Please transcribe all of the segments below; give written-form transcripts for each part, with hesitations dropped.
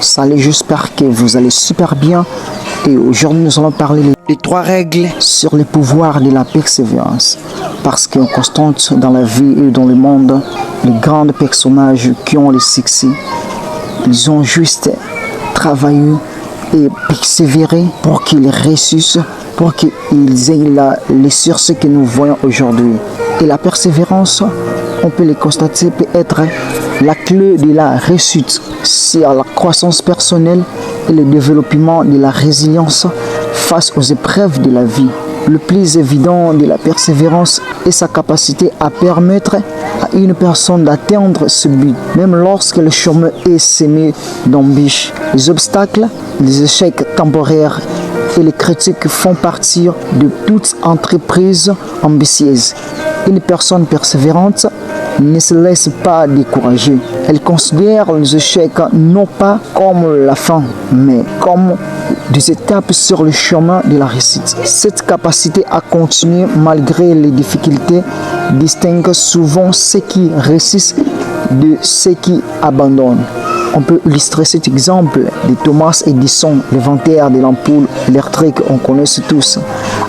Salut, j'espère que vous allez super bien. Et aujourd'hui, nous allons parler des 3 règles sur le pouvoir de la persévérance. Parce qu'on constate dans la vie et dans le monde, les grands personnages qui ont le succès, ils ont juste travaillé et persévéré pour qu'ils réussissent, pour qu'ils aient les sources que nous voyons aujourd'hui. Et la persévérance, on peut le constater, peut être la clé de la réussite. C'est la croissance personnelle et le développement de la résilience face aux épreuves de la vie. Le plus évident de la persévérance est sa capacité à permettre à une personne d'atteindre ce but, même lorsque le chemin est semé d'embûches. Les obstacles, les échecs temporaires et les critiques font partie de toute entreprise ambitieuse. Une personne persévérante ne se laisse pas décourager. Elle considère les échecs non pas comme la fin, mais comme des étapes sur le chemin de la réussite. Cette capacité à continuer malgré les difficultés distingue souvent ceux qui réussissent de ceux qui abandonnent. On peut illustrer cet exemple de Thomas Edison, l'inventeur de l'ampoule électrique, on connaît tous,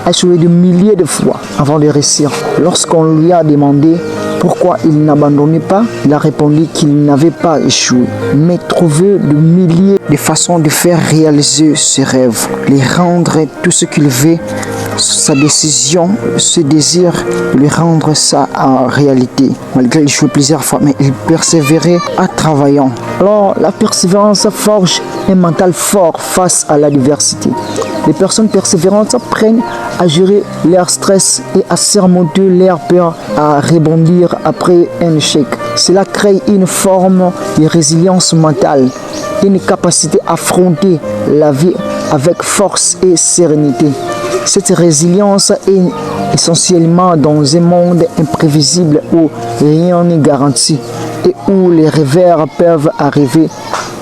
a échoué de milliers de fois avant de réussir. Lorsqu'on lui a demandé pourquoi il n'abandonnait pas, il a répondu qu'il n'avait pas échoué, mais trouvé de milliers de façons de faire réaliser ses rêves, les rendre tout ce qu'il veut, sa décision, ce désir, de lui rendre ça en réalité. Malgré l'échouer plusieurs fois, mais il persévérait en travaillant. Alors, la persévérance forge un mental fort face à l'adversité. Les personnes persévérantes apprennent à gérer leur stress et à surmonter leur peur, à rebondir après un échec. Cela crée une forme de résilience mentale, une capacité à affronter la vie avec force et sérénité. Cette résilience est essentiellement dans un monde imprévisible où rien n'est garanti et où les revers peuvent arriver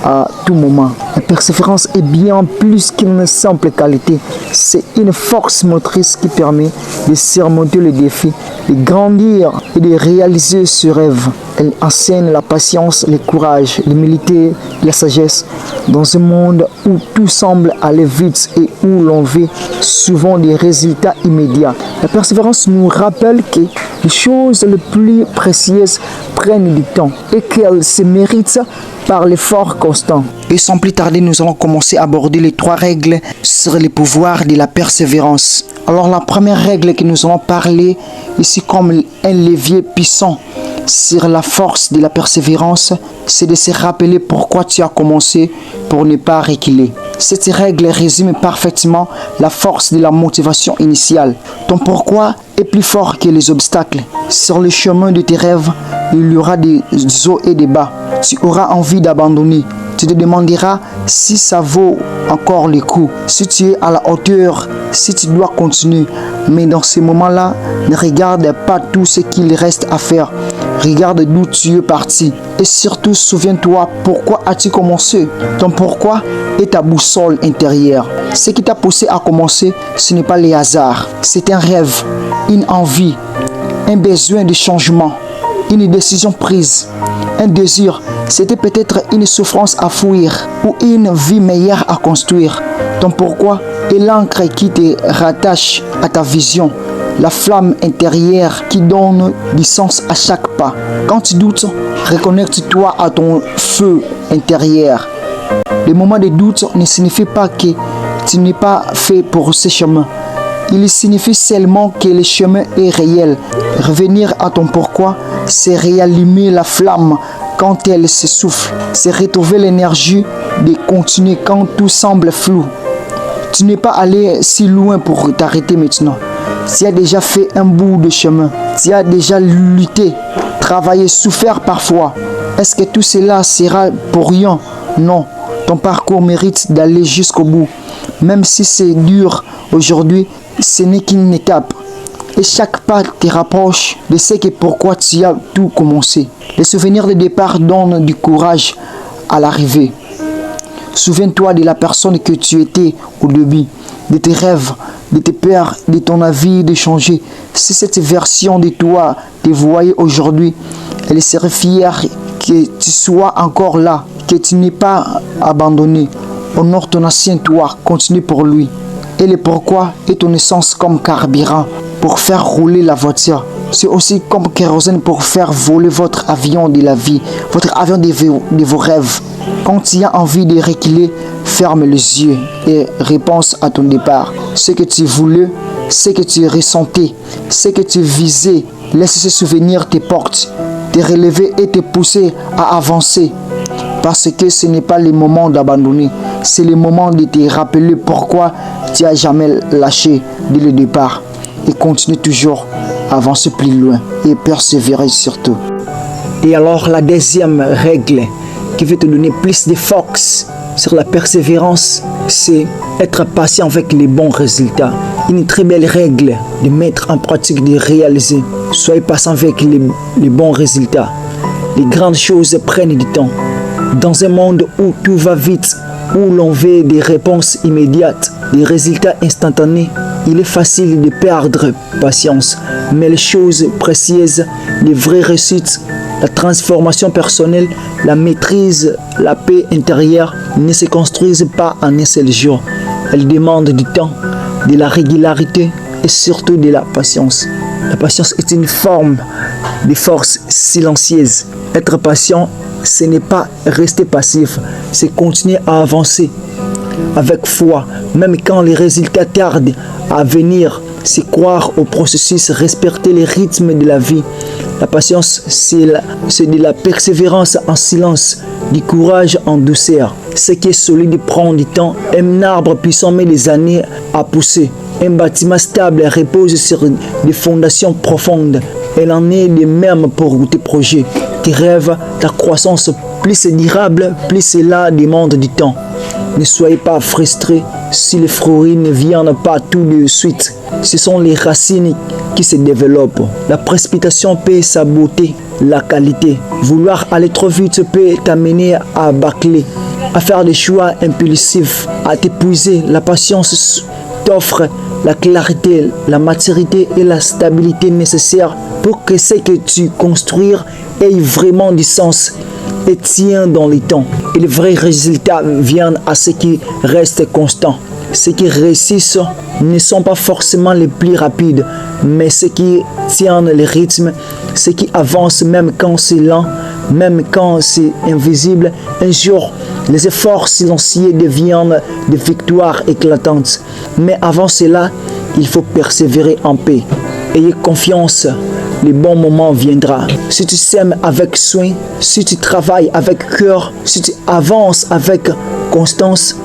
à tout moment. La persévérance est bien plus qu'une simple qualité. C'est une force motrice qui permet de surmonter les défis, de grandir et de réaliser ses rêves. Elle enseigne la patience, le courage, l'humilité, la sagesse dans un monde où tout semble aller vite et où l'on veut souvent des résultats immédiats. La persévérance nous rappelle que les choses les plus précieuses prennent du temps et qu'elles se méritent par l'effort constant. Et sans plus tarder, nous allons commencer à aborder les 3 règles sur les pouvoirs de la persévérance. Alors la première règle que nous allons parler ici comme un levier puissant sur la force de la persévérance, c'est de se rappeler pourquoi tu as commencé pour ne pas reculer. Cette règle résume parfaitement la force de la motivation initiale. Ton pourquoi est plus fort que les obstacles. Sur le chemin de tes rêves, il y aura des hauts et des bas. Tu auras envie d'abandonner. Tu te demanderas si ça vaut encore le coup, si tu es à la hauteur, si tu dois continuer. Mais dans ces moments-là, ne regarde pas tout ce qu'il reste à faire. Regarde d'où tu es parti. Et surtout, souviens-toi pourquoi as-tu commencé. Ton pourquoi est ta boussole intérieure. Ce qui t'a poussé à commencer, ce n'est pas le hasard. C'est un rêve, une envie, un besoin de changement, une décision prise, un désir. C'était peut-être une souffrance à fuir ou une vie meilleure à construire. Ton pourquoi est l'encre qui te rattache à ta vision, la flamme intérieure qui donne du sens à chaque pas. Quand tu doutes, reconnecte-toi à ton feu intérieur. Le moment de doute ne signifie pas que tu n'es pas fait pour ce chemin. Il signifie seulement que le chemin est réel. Revenir à ton pourquoi, c'est réallumer la flamme quand elle s'essouffle. C'est retrouver l'énergie de continuer quand tout semble flou. Tu n'es pas allé si loin pour t'arrêter maintenant. Tu as déjà fait un bout de chemin. Tu as déjà lutté, travaillé, souffert parfois. Est-ce que tout cela sera pour rien? Non. Ton parcours mérite d'aller jusqu'au bout. Même si c'est dur aujourd'hui, ce n'est qu'une étape. Et chaque pas te rapproche de ce que pourquoi tu as tout commencé. Les souvenirs de départ donnent du courage à l'arrivée. Souviens-toi de la personne que tu étais au début, de tes rêves, de tes peurs, de ton avis de changer. Si cette version de toi te voyait aujourd'hui, elle serait fière que tu sois encore là, que tu n'es pas abandonné. Honore ton ancien toi, continue pour lui. Et le pourquoi est ton essence comme carburant pour faire rouler la voiture. C'est aussi comme kérosène pour faire voler votre avion de la vie, votre avion de vos rêves. Quand tu as envie de reculer, ferme les yeux et repense à ton départ. Ce que tu voulais, ce que tu ressentais, ce que tu visais, laisse ce souvenir te porter, te relever et te pousser à avancer. Parce que ce n'est pas le moment d'abandonner, c'est le moment de te rappeler pourquoi tu n'as jamais lâché dès le départ. Et continue toujours à avancer plus loin et persévérer surtout. Et alors la deuxième règle qui veut te donner plus de force sur la persévérance, c'est être patient avec les bons résultats. Une très belle règle de mettre en pratique, de réaliser. Soyez patient avec les bons résultats. Les grandes choses prennent du temps. Dans un monde où tout va vite, où l'on veut des réponses immédiates, des résultats instantanés, il est facile de perdre patience. Mais les choses précieuses, les vraies réussites, la transformation personnelle, la maîtrise, la paix intérieure ne se construisent pas en un seul jour. Elles demandent du temps, de la régularité et surtout de la patience. La patience est une forme de force silencieuse. Être patient, ce n'est pas rester passif, c'est continuer à avancer avec foi, même quand les résultats tardent à venir. C'est croire au processus, respecter les rythmes de la vie. La patience, c'est de la persévérance en silence, du courage en douceur. Ce qui est solide prend du temps. Un arbre puissant met des années à pousser. Un bâtiment stable repose sur des fondations profondes. Elle en est de même pour tes projets, tes rêves, ta croissance. Plus c'est durable, plus cela demande du temps. Ne soyez pas frustrés si les fruits ne viennent pas tout de suite. Ce sont les racines qui se développent. La précipitation peut saboter la qualité. Vouloir aller trop vite peut t'amener à bâcler, à faire des choix impulsifs, à t'épuiser. La patience t'offre la clarté, la maturité et la stabilité nécessaires pour que ce que tu construis ait vraiment du sens et tient dans le temps. Et les vrais résultats viennent à ceux qui restent constants. Ceux qui réussissent ne sont pas forcément les plus rapides, mais ceux qui tiennent le rythme, ceux qui avancent même quand c'est lent, même quand c'est invisible. Un jour, les efforts silencieux deviennent des victoires éclatantes. Mais avant cela, il faut persévérer en paix. Ayez confiance, le bon moment viendra. Si tu sèmes avec soin, si tu travailles avec cœur, si tu avances avec constance,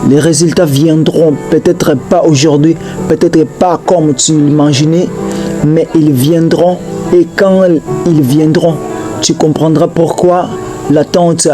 les résultats viendront, peut-être pas aujourd'hui, peut-être pas comme tu l'imaginais, mais ils viendront. Et quand ils viendront, tu comprendras pourquoi l'attente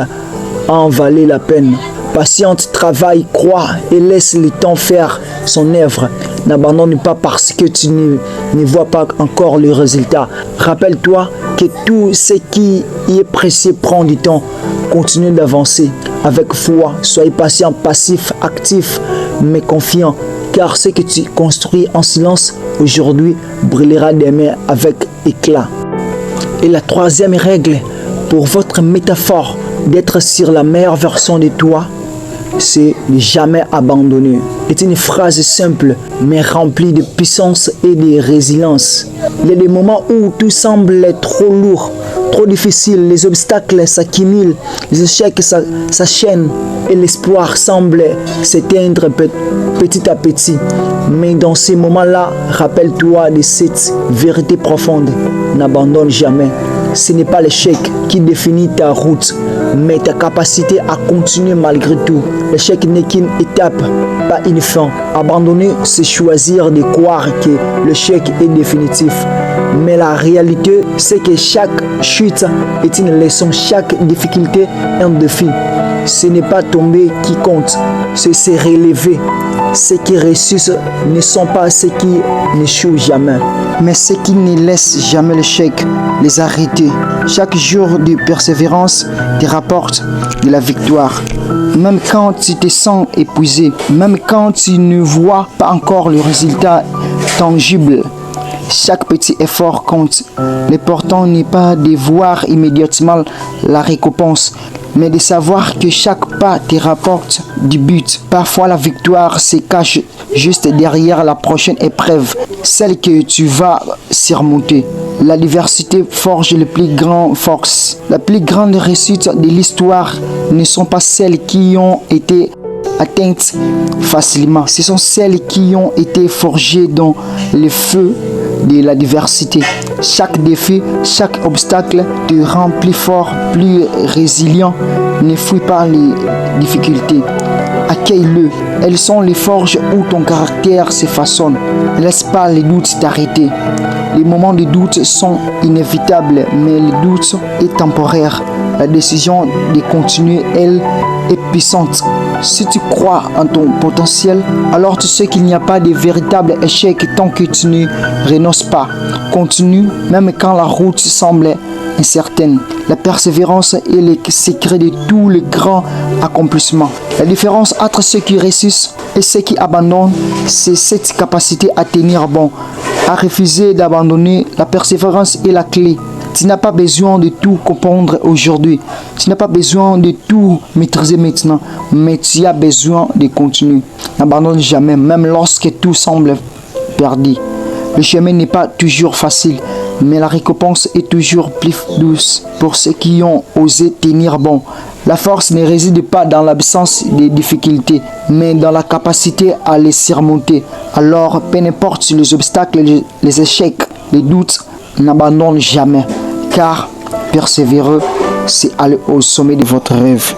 en valait la peine. Patiente, travaille, crois et laisse le temps faire son œuvre. N'abandonne pas parce que tu ne vois pas encore le résultat. Rappelle-toi que tout ce qui est précieux prend du temps. Continue d'avancer avec foi. Soyez patient, passif, actif, mais confiant. Car ce que tu construis en silence aujourd'hui brillera demain avec éclat. Et la troisième règle pour votre métaphore d'être sur la meilleure version de toi, c'est ne jamais abandonner. C'est une phrase simple mais remplie de puissance et de résilience. Il y a des moments où tout semble trop lourd, trop difficile, les obstacles s'accumulent, les échecs s'enchaînent et l'espoir semble s'éteindre petit à petit. Mais dans ces moments-là, rappelle-toi de cette vérité profonde. N'abandonne jamais. Ce n'est pas l'échec qui définit ta route, mais ta capacité à continuer malgré tout. L'échec n'est qu'une étape, pas une fin. Abandonner, c'est choisir de croire que l'échec est définitif. Mais la réalité, c'est que chaque chute est une leçon, chaque difficulté un défi. Ce n'est pas tomber qui compte, c'est se relever. Ceux qui réussissent ne sont pas ceux qui n'échouent jamais, mais ceux qui ne laissent jamais l'échec les arrêter. Chaque jour de persévérance te rapporte de la victoire. Même quand tu te sens épuisé, même quand tu ne vois pas encore le résultat tangible, Chaque petit effort compte. L'important n'est pas de voir immédiatement la récompense, mais de savoir que chaque pas te rapporte du but. Parfois, la victoire se cache juste derrière la prochaine épreuve, celle que tu vas surmonter. La diversité forge les plus grandes forces. La plus grande réussite de l'histoire ne sont pas celles qui ont été atteintes facilement. Ce sont celles qui ont été forgées dans le feu de la diversité. Chaque défi, chaque obstacle te rend plus fort, plus résilient. Ne fuis pas les difficultés. Accueille-le. Elles sont les forges où ton caractère se façonne. Laisse pas les doutes t'arrêter. Les moments de doute sont inévitables, mais le doute est temporaire. La décision de continuer, elle, est puissante. Si tu crois en ton potentiel, alors tu sais qu'il n'y a pas de véritable échec tant que tu ne renonces pas. Continue, même quand la route semble incertaine. La persévérance est le secret de tous les grands accomplissements. La différence entre ceux qui réussissent et ceux qui abandonnent, c'est cette capacité à tenir bon, à refuser d'abandonner. La persévérance est la clé. Tu n'as pas besoin de tout comprendre aujourd'hui. Tu n'as pas besoin de tout maîtriser maintenant. Mais tu as besoin de continuer. N'abandonne jamais, même lorsque tout semble perdu. Le chemin n'est pas toujours facile, mais la récompense est toujours plus douce pour ceux qui ont osé tenir bon. La force ne réside pas dans l'absence des difficultés, mais dans la capacité à les surmonter. Alors, peu importe les obstacles, les échecs, les doutes, n'abandonne jamais. Car persévérer, c'est aller au sommet de votre rêve.